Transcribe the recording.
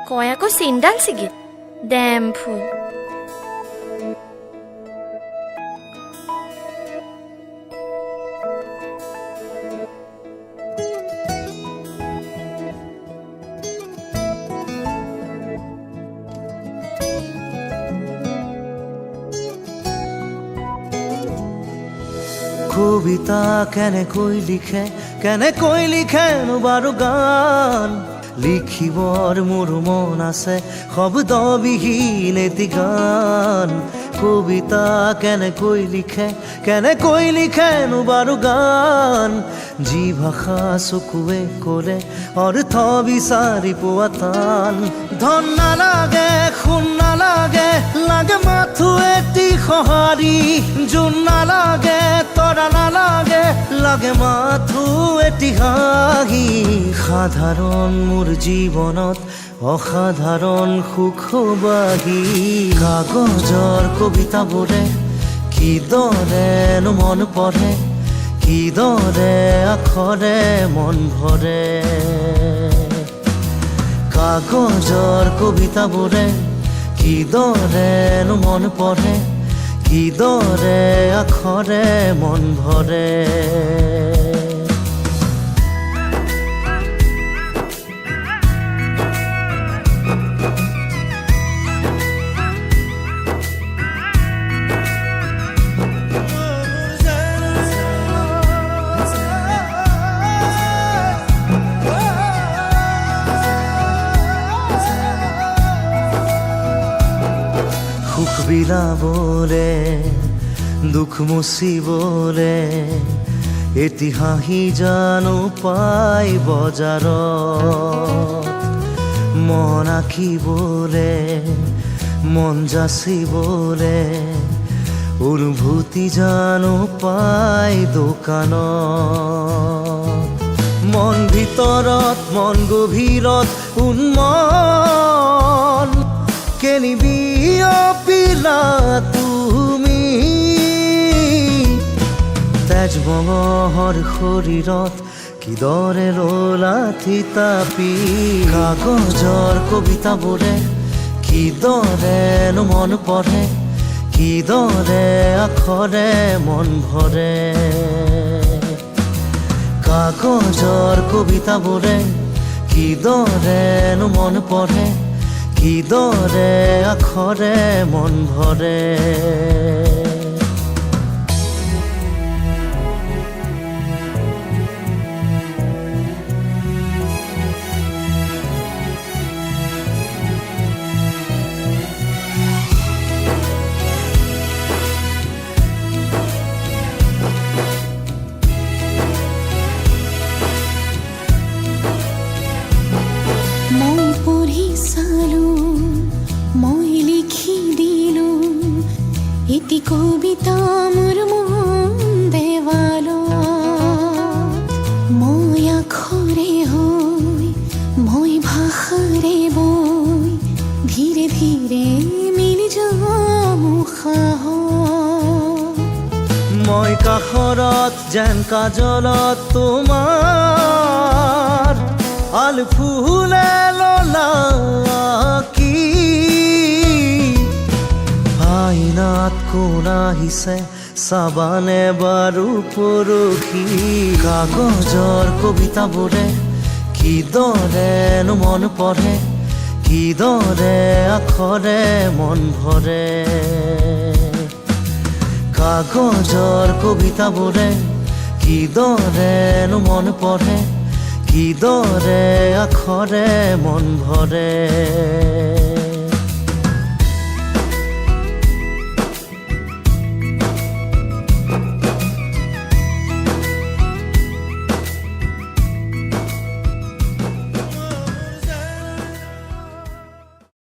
কয় আকৌ চিন্তান ছিগি ডেম ফুল কবিতা কেনেকৈ লিখেনো বাৰু গান লিখিবৰ মোৰ মন আছে শব্দবিহীন এটি গান কবিতা কেনেকৈ লিখেনো বাৰু গান যি ভাষা চকুৱে ক'লে অৰ্থ বিচাৰি পোৱা টান ধন নালাগে সোণ নালাগে লাগে মাথো এটি সঁহাৰি জোন নালাগে তৰা নালাগে লাগে মাথো এটি হাঁহি সাধাৰণ মোৰ জীৱনত অসাধাৰণ সুখবাহী কাগজৰ কবিতাবোৰে কিদৰেনো মন পঢ়ে কিদৰে আখৰে মন ভৰে কাগজৰ কবিতাবোৰে কিদৰেনো মন পঢ়ে কিদৰে আখৰে মন ভৰে সুখ বিলাবলে দুখ মুচিবলে এটি হাঁহি জানো পাই বজাৰত মন আঁকিবলে মন যাচিবলে অনুভূতি জানো পাই দোকানত মন ভিতৰত মন গভীৰত উন্মন কেনিবি অপিলা তুমি তেজ বঙহৰ শৰীৰত কিদৰে ৰলা থিতাপি কাগজৰ কবিতাবোৰে কিদৰেনো মন পঢ়ে কিদৰে আখৰে মন ভৰে কাগজৰ কবিতাবোৰে কিদৰেনো মন পঢ়ে কিদৰে আখৰে মন ভৰে এটি কবিতা মোৰ মন দেৱালত মই আখৰে হৈ মই ভাষাৰে বৈ ধীৰে ধীৰে মিলি যাম উশাহত মই কাষৰত যেন কাজলত তোমাৰ আল ফুলে ললা কি আইনাত কোন আহিছে চাবানে বাৰু পৰখি কাগজৰ কবিতাবোৰে কিদৰেনো মন পঢ়ে কিদৰে আখৰে মন ভৰে কাগজৰ কবিতাবোৰে কিদৰেনো মন পঢ়ে কিদৰে আখৰে মন ভৰে